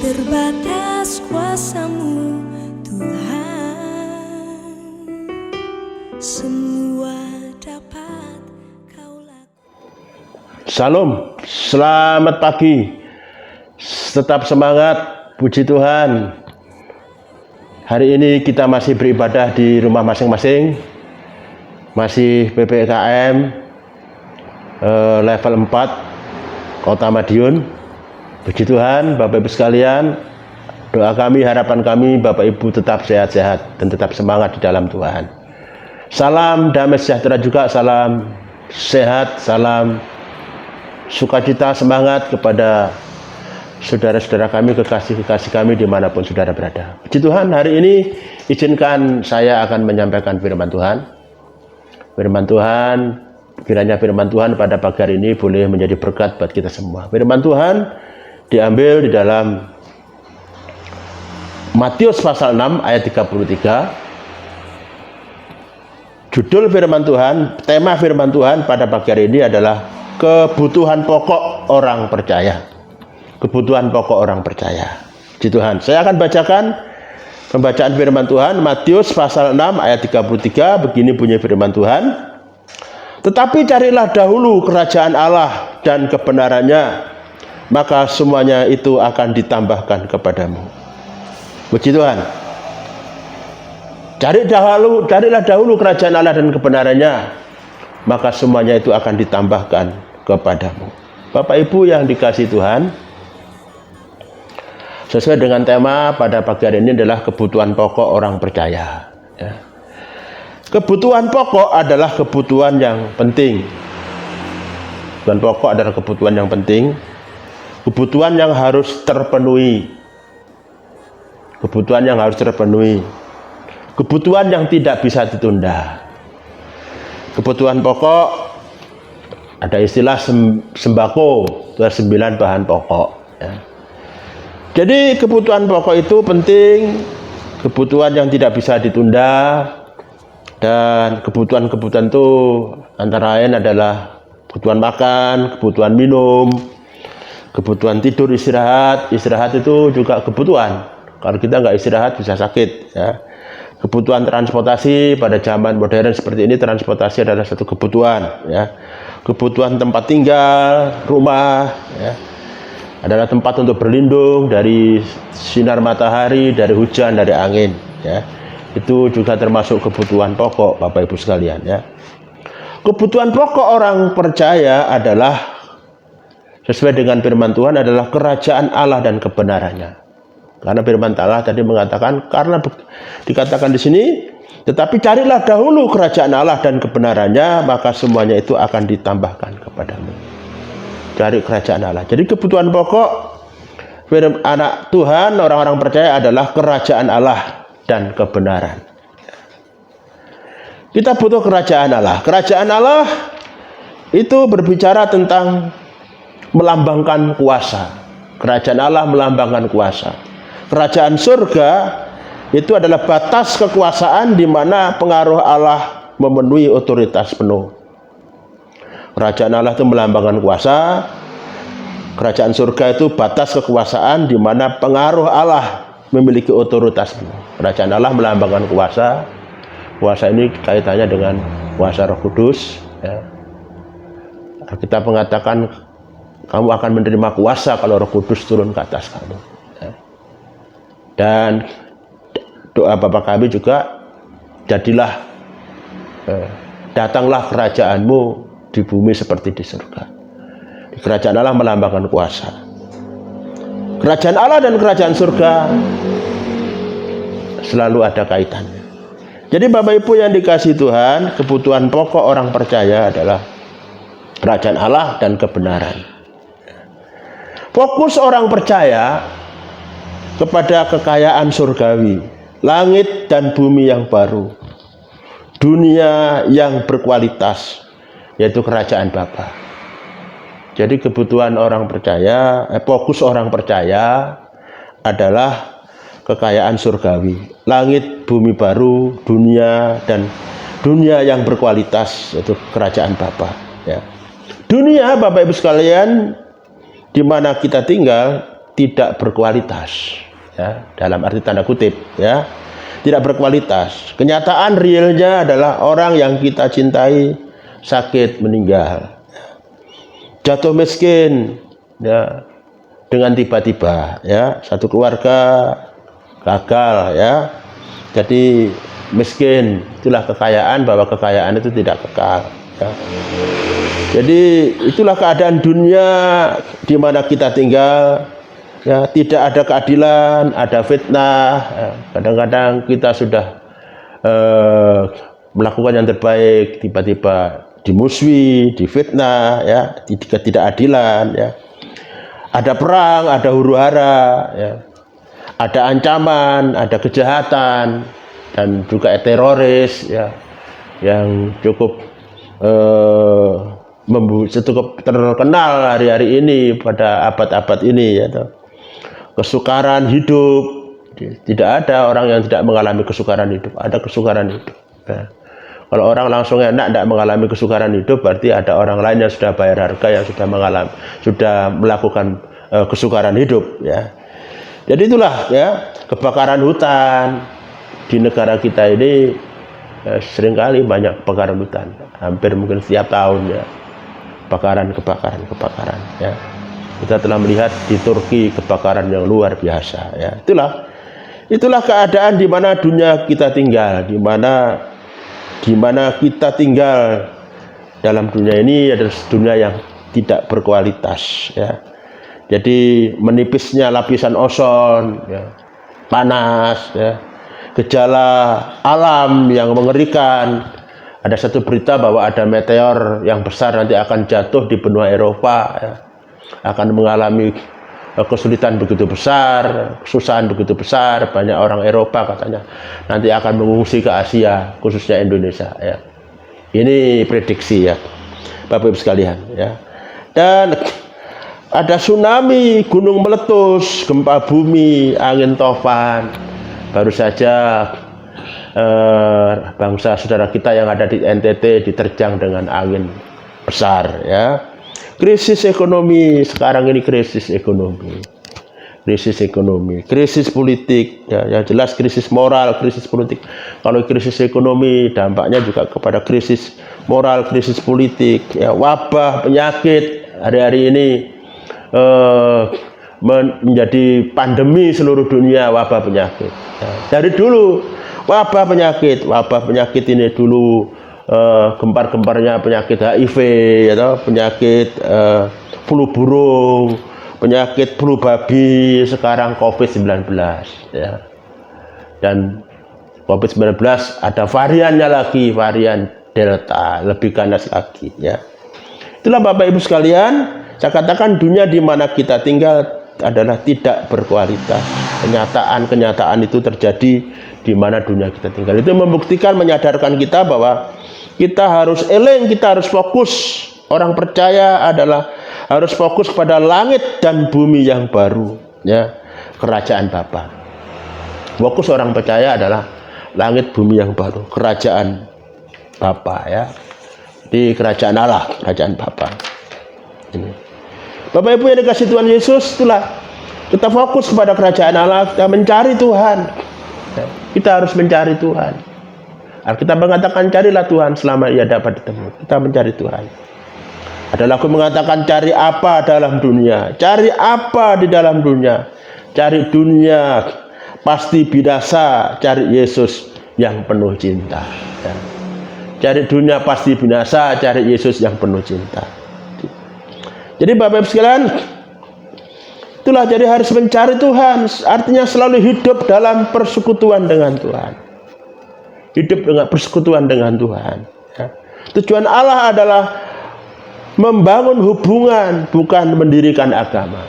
terbatas kuasa-Mu Tuhan, semua dapat Kau lakukan. Salam, selamat pagi, tetap semangat, puji Tuhan. Hari ini kita masih beribadah di rumah masing-masing, masih PPKM level 4 Kota Madiun. Puji Tuhan, Bapak Ibu sekalian, doa kami, harapan kami, Bapak Ibu tetap sehat-sehat dan tetap semangat di dalam Tuhan. Salam damai sejahtera juga, salam sehat, salam sukacita, semangat kepada saudara-saudara kami, kekasih-kekasih kami dimanapun saudara berada. Puji Tuhan, hari ini izinkan saya akan menyampaikan firman Tuhan. Firman Tuhan, kiranya firman Tuhan pada pagi hari ini boleh menjadi berkat buat kita semua. Firman Tuhan diambil di dalam Matius pasal 6 ayat 33. Judul firman Tuhan, tema firman Tuhan pada pagi hari ini adalah kebutuhan pokok orang percaya. Kebutuhan pokok orang percaya. Puji Tuhan. Saya akan bacakan pembacaan firman Tuhan Matius pasal 6 ayat 33. Begini bunyi firman Tuhan. Tetapi carilah dahulu kerajaan Allah dan kebenarannya, maka semuanya itu akan ditambahkan kepadamu. Puji Tuhan. Carilah dahulu kerajaan Allah dan kebenarannya, maka semuanya itu akan ditambahkan kepadamu. Bapak Ibu yang dikasihi Tuhan, sesuai dengan tema pada pagi hari ini adalah kebutuhan pokok orang percaya. Ya. Kebutuhan pokok adalah kebutuhan yang penting. Kebutuhan pokok adalah kebutuhan yang penting. Kebutuhan yang harus terpenuhi. Kebutuhan yang harus terpenuhi. Kebutuhan yang tidak bisa ditunda. Kebutuhan pokok, ada istilah sembako, itu 9 bahan pokok. Ya. Jadi kebutuhan pokok itu penting, kebutuhan yang tidak bisa ditunda, dan kebutuhan-kebutuhan itu antara lain adalah kebutuhan makan, kebutuhan minum, kebutuhan tidur, istirahat. Istirahat itu juga kebutuhan. Kalau kita nggak istirahat bisa sakit. Ya. Kebutuhan transportasi pada zaman modern seperti ini, transportasi adalah satu kebutuhan. Ya. Kebutuhan tempat tinggal, rumah, ya, adalah tempat untuk berlindung dari sinar matahari, dari hujan, dari angin. Ya. Itu juga termasuk kebutuhan pokok, Bapak Ibu sekalian. Ya. Kebutuhan pokok orang percaya adalah, sesuai dengan firman Tuhan, adalah kerajaan Allah dan kebenarannya. Karena firman Allah tadi mengatakan, karena dikatakan di sini, tetapi carilah dahulu kerajaan Allah dan kebenarannya, maka semuanya itu akan ditambahkan kepadamu. Cari kerajaan Allah. Jadi kebutuhan pokok anak Tuhan, orang-orang percaya adalah kerajaan Allah dan kebenaran. Kita butuh kerajaan Allah. Kerajaan Allah itu berbicara tentang melambangkan kuasa. Kerajaan Allah melambangkan kuasa. Kerajaan surga itu adalah batas kekuasaan di mana pengaruh Allah memenuhi otoritas penuh. Kerajaan Allah itu melambangkan kuasa. Kerajaan surga itu batas kekuasaan di mana pengaruh Allah memiliki otoritas penuh. Kerajaan Allah melambangkan kuasa. Kuasa ini kaitannya dengan kuasa Roh Kudus. Ya. Kita mengatakan kamu akan menerima kuasa kalau Roh Kudus turun ke atas kamu. Ya. Dan doa Bapa kami juga, jadilah datanglah kerajaanmu di bumi seperti di surga. Kerajaan Allah melambangkan kuasa. Kerajaan Allah dan kerajaan surga selalu ada kaitannya. Jadi Bapak Ibu yang dikasihi Tuhan, kebutuhan pokok orang percaya adalah kerajaan Allah dan kebenaran. Fokus orang percaya kepada kekayaan surgawi, langit dan bumi yang baru, dunia yang berkualitas, yaitu kerajaan Bapa. Jadi kebutuhan orang percaya, fokus orang percaya adalah kekayaan surgawi, langit, bumi baru, dunia, dan dunia yang berkualitas, yaitu kerajaan Bapa. Ya. Dunia, Bapak Ibu sekalian, di mana kita tinggal, tidak berkualitas, ya, dalam arti tanda kutip, ya, tidak berkualitas. Kenyataan realnya adalah orang yang kita cintai sakit, meninggal, jatuh miskin, ya, dengan tiba-tiba, ya, satu keluarga gagal, ya, jadi miskin. Itulah kekayaan, bahwa kekayaan itu tidak kekal, ya. Jadi itulah keadaan dunia di mana kita tinggal, ya, tidak ada keadilan, ada fitnah, ya. Kadang-kadang kita sudah melakukan yang terbaik, tiba-tiba dimusuhi, difitnah, ya, ketidakadilan, ya. Ada perang, ada huru-hara, ya. Ada ancaman, ada kejahatan, dan juga teroris, ya, yang cukup cukup terkenal hari-hari ini, pada abad-abad ini, ya. Kesukaran hidup, tidak ada orang yang tidak mengalami kesukaran hidup, ada kesukaran hidup, ya. Kalau orang langsung enak tidak mengalami kesukaran hidup, berarti ada orang lain yang sudah bayar harga, yang sudah melakukan kesukaran hidup, ya. Jadi itulah, ya, kebakaran hutan di negara kita ini, seringkali banyak kebakaran hutan, hampir mungkin setiap tahun, ya, kebakaran, ya. Kita telah melihat di Turki kebakaran yang luar biasa, ya. Itulah keadaan di mana dunia kita tinggal, di mana kita tinggal dalam dunia ini adalah dunia yang tidak berkualitas, ya. Jadi menipisnya lapisan ozon, ya, panas, ya, gejala alam yang mengerikan. Ada satu berita bahwa ada meteor yang besar nanti akan jatuh di benua Eropa, ya, akan mengalami kesulitan begitu besar, kesusahan begitu besar. Banyak orang Eropa katanya nanti akan mengungsi ke Asia, khususnya Indonesia, ya. Ini prediksi, ya, Bapak Ibu sekalian, ya. Dan ada tsunami, gunung meletus, gempa bumi, angin topan. Baru saja bangsa saudara kita yang ada di NTT diterjang dengan angin besar, ya. Krisis ekonomi sekarang ini, krisis ekonomi, krisis politik, ya, yang jelas krisis moral, krisis politik. Kalau krisis ekonomi, dampaknya juga kepada krisis moral, krisis politik, ya. Wabah, penyakit hari-hari ini menjadi pandemi seluruh dunia, wabah penyakit, ya. Dari dulu wabah penyakit ini dulu gempar-gemparnya penyakit HIV, ya, penyakit flu burung, penyakit flu babi, sekarang COVID-19, ya. Dan COVID-19 ada variannya lagi, varian Delta, lebih ganas lagi, ya. Itulah Bapak Ibu sekalian, saya katakan dunia di mana kita tinggal adalah tidak berkualitas. Kenyataan itu terjadi di mana dunia kita tinggal. Itu membuktikan, menyadarkan kita bahwa kita harus eling, kita harus fokus. Orang percaya adalah harus fokus pada langit dan bumi yang baru, ya, kerajaan Bapa. Fokus orang percaya adalah langit bumi yang baru, kerajaan Bapa, ya. Di kerajaan Allah, kerajaan Bapa. Ini. Bapak Ibu yang dikasih Tuhan Yesus, itulah kita fokus kepada kerajaan Allah, kita mencari Tuhan. Kita harus mencari Tuhan. Alkitab mengatakan carilah Tuhan selama ia dapat ditemui. Kita mencari Tuhan. Ada lagu mengatakan cari apa dalam dunia? Cari apa di dalam dunia? Cari dunia pasti binasa, cari Yesus yang penuh cinta, ya. Cari dunia pasti binasa, cari Yesus yang penuh cinta. Jadi Bapak Ibu sekalian, itulah, jadi harus mencari Tuhan, artinya selalu hidup dalam persekutuan dengan Tuhan. Hidup dengan persekutuan dengan Tuhan, ya. Tujuan Allah adalah membangun hubungan, bukan mendirikan agama.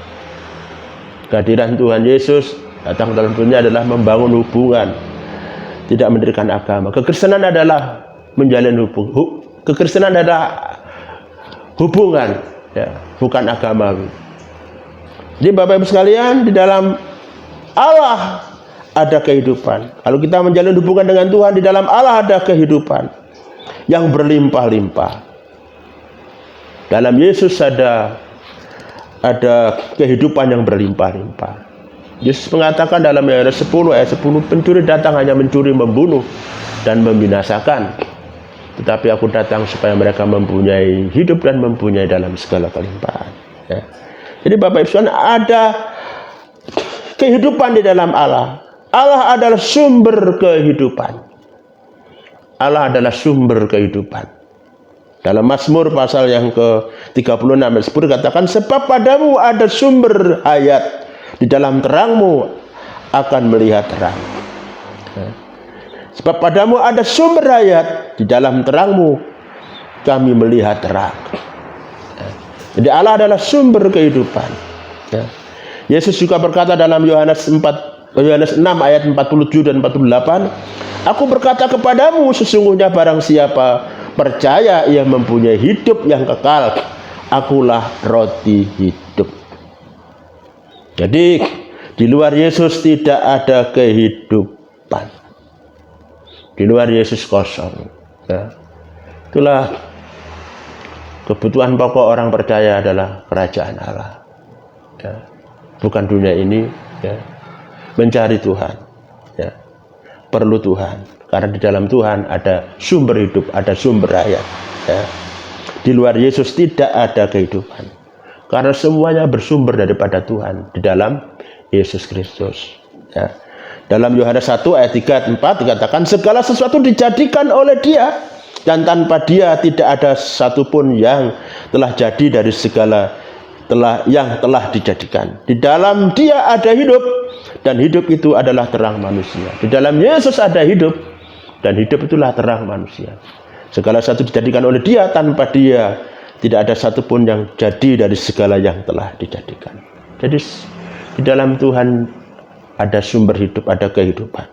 Kehadiran Tuhan Yesus datang dalam dunia adalah membangun hubungan, tidak mendirikan agama. Kekristenan adalah menjalin hubungan. Kekristenan adalah hubungan, ya, bukan agama. Jadi Bapak Ibu sekalian, di dalam Allah ada kehidupan. Kalau kita menjalin hubungan dengan Tuhan, di dalam Allah ada kehidupan yang berlimpah-limpah. Dalam Yesus ada ada kehidupan yang berlimpah-limpah. Yesus mengatakan dalam Yohanes 10 ayat 10, pencuri datang hanya mencuri, membunuh, dan membinasakan. Tetapi aku datang supaya mereka mempunyai hidup dan mempunyai dalam segala kelimpahan. Ya. Jadi Bapak Ibu sekalian, ada kehidupan di dalam Allah. Allah adalah sumber kehidupan. Allah adalah sumber kehidupan. Dalam Mazmur pasal yang ke-36 ayat 10 katakan, sebab padamu ada sumber hayat, di dalam terangmu akan melihat terang. Sebab padamu ada sumber hayat, di dalam terangmu kami melihat terang. Jadi Allah adalah sumber kehidupan. Yesus juga berkata dalam Yohanes 6 ayat 47 dan 48, aku berkata kepadamu, sesungguhnya barang siapa percaya ia mempunyai hidup yang kekal. Akulah roti hidup. Jadi di luar Yesus tidak ada kehidupan. Di luar Yesus kosong. Ya. Itulah kebutuhan pokok orang percaya adalah kerajaan Allah. Ya. Bukan dunia ini. Ya. Mencari Tuhan. Ya. Perlu Tuhan. Karena di dalam Tuhan ada sumber hidup, ada sumber hayat. Ya. Di luar Yesus tidak ada kehidupan. Karena semuanya bersumber daripada Tuhan di dalam Yesus Kristus. Ya. Dalam Yohanes 1 ayat 3-4 dikatakan, segala sesuatu dijadikan oleh Dia, dan tanpa Dia tidak ada satupun yang telah jadi dari segala yang telah dijadikan. Di dalam Dia ada hidup, dan hidup itu adalah terang manusia. Di dalam Yesus ada hidup, dan hidup itulah terang manusia. Segala sesuatu dijadikan oleh Dia, tanpa Dia tidak ada satupun yang jadi dari segala yang telah dijadikan. Jadi di dalam Tuhan ada sumber hidup, ada kehidupan.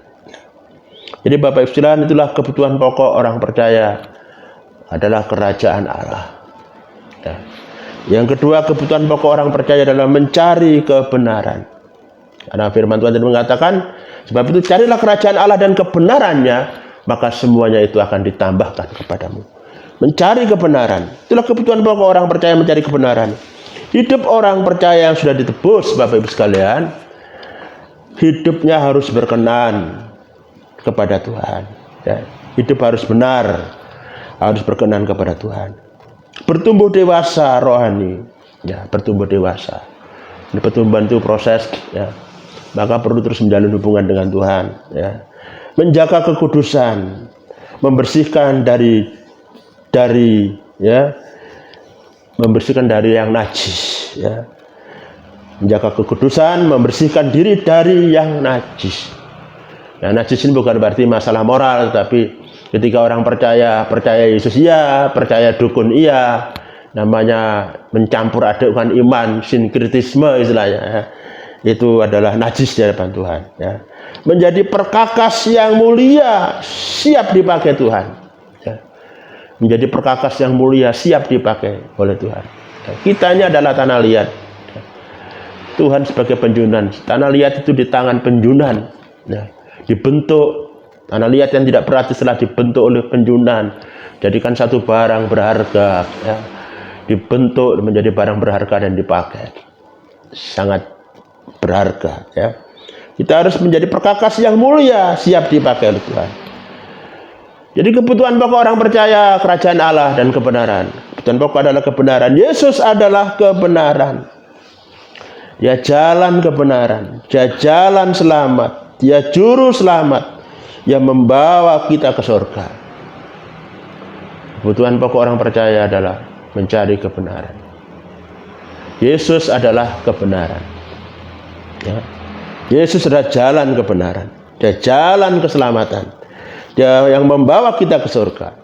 Jadi Bapak Ibu sekalian, itulah kebutuhan pokok orang percaya adalah kerajaan Allah. Ya. Yang kedua, kebutuhan pokok orang percaya adalah mencari kebenaran. Karena firman Tuhan tadi mengatakan, sebab itu carilah kerajaan Allah dan kebenarannya, maka semuanya itu akan ditambahkan kepadamu. Mencari kebenaran, itulah kebutuhan pokok orang percaya, mencari kebenaran. Hidup orang percaya yang sudah ditebus, Bapak Ibu sekalian, hidupnya harus berkenan kepada Tuhan. Ya. Hidup harus benar, harus berkenan kepada Tuhan. Bertumbuh dewasa rohani, ya, bertumbuh dewasa. Ini pertumbuhan itu proses, ya. Maka perlu terus menjalin hubungan dengan Tuhan. Ya. Menjaga kekudusan, membersihkan dari membersihkan dari yang najis, ya. Menjaga kekudusan, membersihkan diri dari yang najis. Yang najis ini bukan berarti masalah moral, tetapi ketika orang percaya Yesus iya, percaya dukun iya, namanya mencampur adukkan iman, sinkritisme istilahnya, ya. Itu adalah najis di hadapan Tuhan, ya. Menjadi perkakas yang mulia, siap dipakai Tuhan. Menjadi perkakas yang mulia, siap dipakai oleh Tuhan. Kita ini adalah tanah liat. Tuhan sebagai penjunan. Tanah liat itu di tangan penjunan. Dibentuk. Tanah liat yang tidak berarti setelah dibentuk oleh penjunan. Jadikan satu barang berharga. Ya. Dibentuk menjadi barang berharga dan dipakai. Sangat berharga. Ya. Kita harus menjadi perkakas yang mulia, siap dipakai oleh Tuhan. Jadi kebutuhan pokok orang percaya kerajaan Allah dan kebenaran. Kebutuhan pokok adalah kebenaran. Yesus adalah kebenaran. Dia jalan kebenaran, dia jalan selamat, dia juru selamat yang membawa kita ke surga. Kebutuhan pokok orang percaya adalah mencari kebenaran. Yesus adalah kebenaran. Ya. Yesus adalah jalan kebenaran. Dia jalan keselamatan. Dia yang membawa kita ke surga.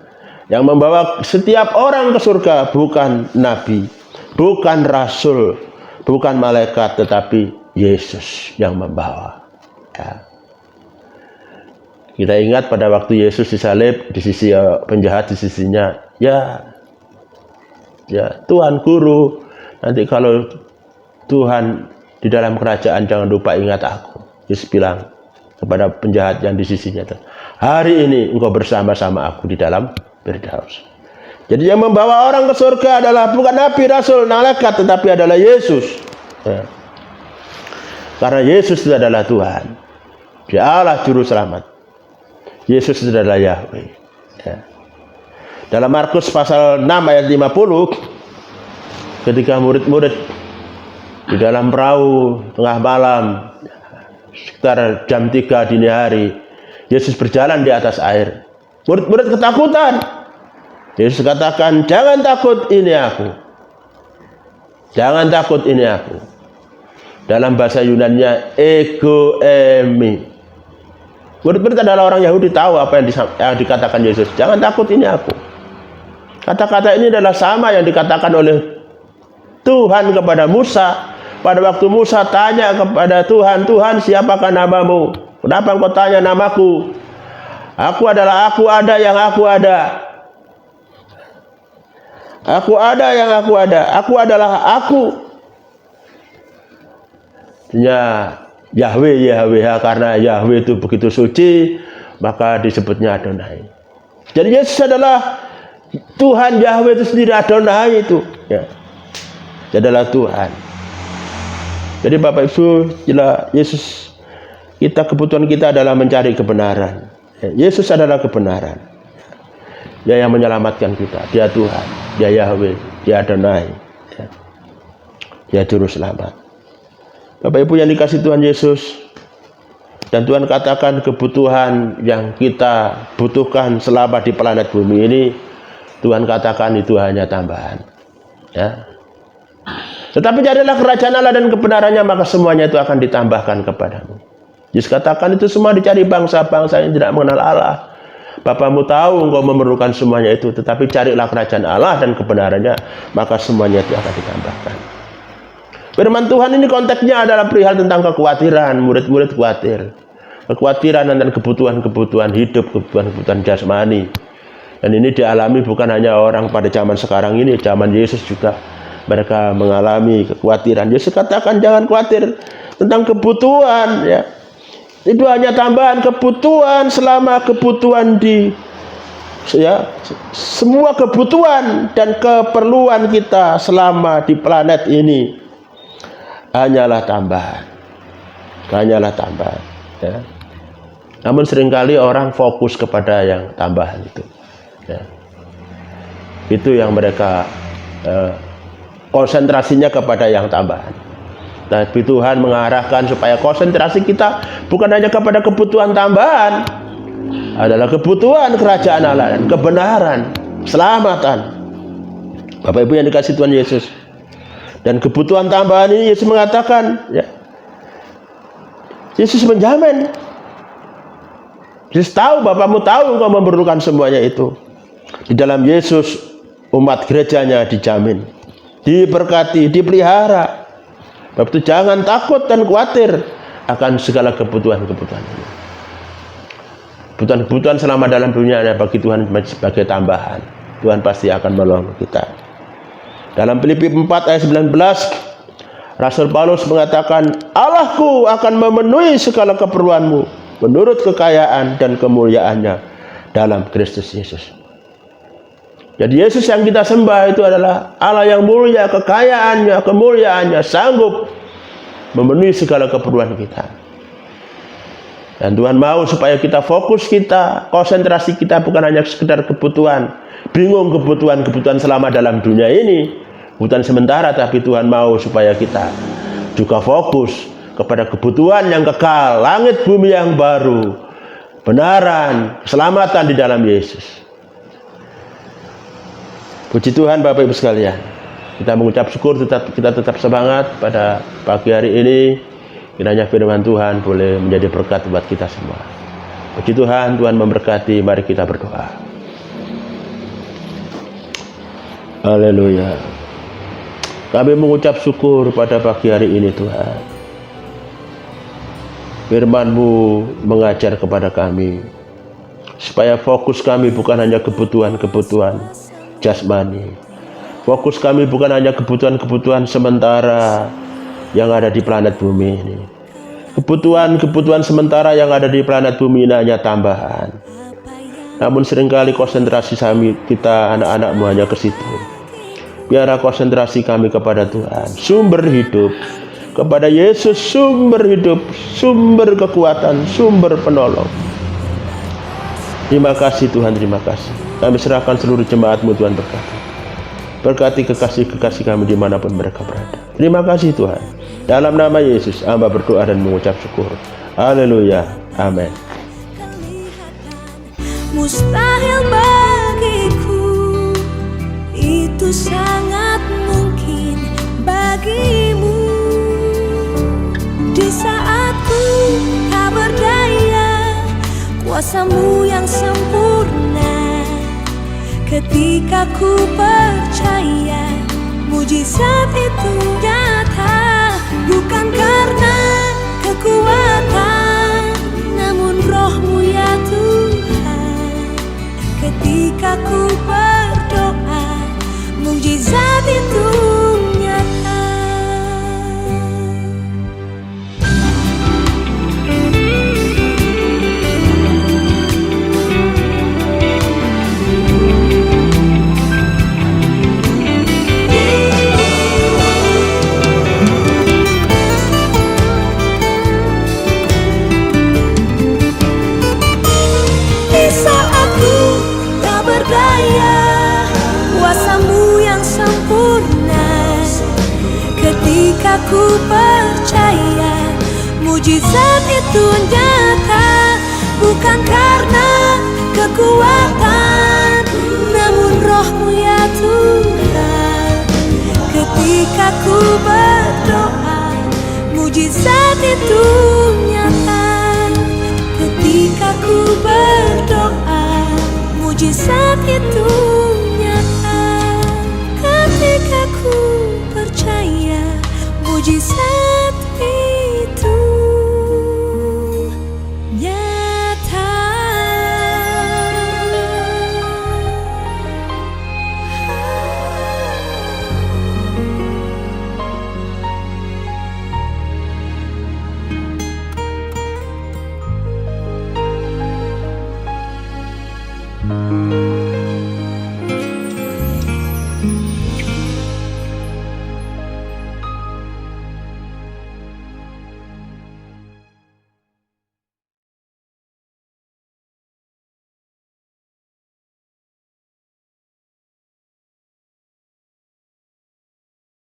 Yang membawa setiap orang ke surga, bukan nabi, bukan rasul, bukan malaikat, tetapi Yesus yang membawa. Ya. Kita ingat pada waktu Yesus disalib, di sisi penjahat, di sisinya, ya Tuhan Guru, nanti kalau Tuhan di dalam kerajaan jangan lupa ingat aku. Yesus bilang kepada penjahat yang di sisinya, hari ini engkau bersama-sama aku di dalam Firdaus. Jadi yang membawa orang ke surga adalah bukan nabi, rasul, malaikat, tetapi adalah Yesus. Ya. Karena Yesus itu adalah Tuhan. Dia Allah juru selamat. Yesus itu adalah Yahweh. Ya. Dalam Markus pasal 6 ayat 50, ketika murid-murid di dalam perahu tengah malam, sekitar jam 3 dini hari, Yesus berjalan di atas air. Murid-murid ketakutan. Yesus katakan, jangan takut, ini aku. Jangan takut, ini aku. Dalam bahasa Yunani-nya, ego emi. Murid-murid adalah orang Yahudi, tahu apa yang dikatakan Yesus. Jangan takut, ini aku. Kata-kata ini adalah sama yang dikatakan oleh Tuhan kepada Musa. Pada waktu Musa tanya kepada Tuhan, Tuhan, siapakah namamu? Kenapa engkau tanya namaku? Aku adalah aku ada yang aku ada. Aku ada yang aku ada. Aku adalah aku. Ya, Yahweh, Yahweh, karena Yahweh itu begitu suci, maka disebutnya Adonai. Jadi Yesus adalah Tuhan, Yahweh itu sendiri, Adonai itu. Ya. Dia adalah Tuhan. Jadi Bapak Ibu, Yesus, kebutuhan kita adalah mencari kebenaran. Yesus adalah kebenaran. Dia yang menyelamatkan kita. Dia Tuhan, dia Yahweh, dia Adonai. Dia juru selamat. Bapak Ibu yang dikasih Tuhan Yesus, dan Tuhan katakan kebutuhan yang kita butuhkan selama di planet bumi ini, Tuhan katakan itu hanya tambahan. Ya. Tetapi carilah kerajaan Allah dan kebenarannya, maka semuanya itu akan ditambahkan kepadamu. Yesus katakan itu semua dicari bangsa-bangsa yang tidak mengenal Allah. Bapamu tahu engkau memerlukan semuanya itu, tetapi carilah kerajaan Allah dan kebenarannya, maka semuanya itu akan ditambahkan. Firman Tuhan ini konteksnya adalah perihal tentang kekhawatiran. Murid-murid khawatir. Kekhawatiran tentang kebutuhan-kebutuhan hidup, kebutuhan-kebutuhan jasmani. Dan ini dialami bukan hanya orang pada zaman sekarang ini, zaman Yesus juga mereka mengalami kekhawatiran. Yesus katakan jangan khawatir tentang kebutuhan, ya. Itu hanya tambahan kebutuhan selama kebutuhan semua kebutuhan dan keperluan kita selama di planet ini hanyalah tambahan. Ya. Namun seringkali orang fokus kepada yang tambahan itu. Ya. Itu yang mereka konsentrasinya kepada yang tambahan. Tapi Tuhan mengarahkan supaya konsentrasi kita bukan hanya kepada kebutuhan tambahan, adalah kebutuhan kerajaan Allah dan kebenaran, keselamatan. Bapak Ibu yang dikasih Tuhan Yesus. Dan kebutuhan tambahan ini Yesus mengatakan, ya, Yesus menjamin. Yesus tahu, Bapamu tahu engkau memerlukan semuanya itu. Di dalam Yesus, umat gerejanya dijamin, diberkati, dipelihara. Sebab itu jangan takut dan khawatir akan segala kebutuhan-kebutuhan ini. Kebutuhan-kebutuhan selama dalam dunia ada bagi Tuhan sebagai tambahan. Tuhan pasti akan menolong kita. Dalam Filipi 4 ayat 19, Rasul Paulus mengatakan, Allahku akan memenuhi segala keperluanmu menurut kekayaan dan kemuliaannya dalam Kristus Yesus. Jadi Yesus yang kita sembah itu adalah Allah yang mulia, kekayaannya, kemuliaannya, sanggup memenuhi segala keperluan kita. Dan Tuhan mau supaya kita fokus kita, konsentrasi kita bukan hanya sekedar kebutuhan, bingung kebutuhan selama dalam dunia ini, kebutuhan sementara, tapi Tuhan mau supaya kita juga fokus kepada kebutuhan yang kekal, langit bumi yang baru, kebenaran, keselamatan di dalam Yesus. Puji Tuhan Bapak Ibu sekalian, kita mengucap syukur, kita tetap semangat pada pagi hari ini. Kiranya firman Tuhan boleh menjadi berkat buat kita semua. Puji Tuhan, Tuhan memberkati. Mari kita berdoa. Haleluya. Kami mengucap syukur pada pagi hari ini Tuhan. Firman-Mu mengajar kepada kami supaya fokus kami bukan hanya kebutuhan-kebutuhan jasmani. Fokus kami bukan hanya kebutuhan-kebutuhan sementara yang ada di planet bumi ini. Kebutuhan-kebutuhan sementara yang ada di planet bumi ini hanya tambahan. Namun seringkali konsentrasi kita anak-anakmu hanya ke situ. Biarlah konsentrasi kami kepada Tuhan, sumber hidup, kepada Yesus, sumber hidup, sumber kekuatan, sumber penolong. Terima kasih Tuhan, terima kasih. Kami serahkan seluruh jemaat-Mu Tuhan, berkati. Berkati kekasih-kekasih kami dimanapun mereka berada. Terima kasih Tuhan. Dalam nama Yesus, hamba berdoa dan mengucap syukur. Haleluya. Amin. Mustahil bagiku, itu sangat mungkin bagimu. Di saat ku tak berdaya, kuasa-Mu yang sempurna. Ketika ku percaya, mujizat itu nyata. Bukan karena kekuatan, namun Roh-Mu ya Tuhan. Ketika ku berdoa, mujizat itu nyata. Di saat ku tak berdaya, kuasa-Mu yang sempurna. Ketika ku percaya, mujizat itu nyata. Bukan karena kekuatan, namun Roh-Mu ya Tuhan. Ketika ku berdoa, mujizat itu nyata. Ketika ku berdoa, mujizat itu nyata. Ketika ku percaya, mujizat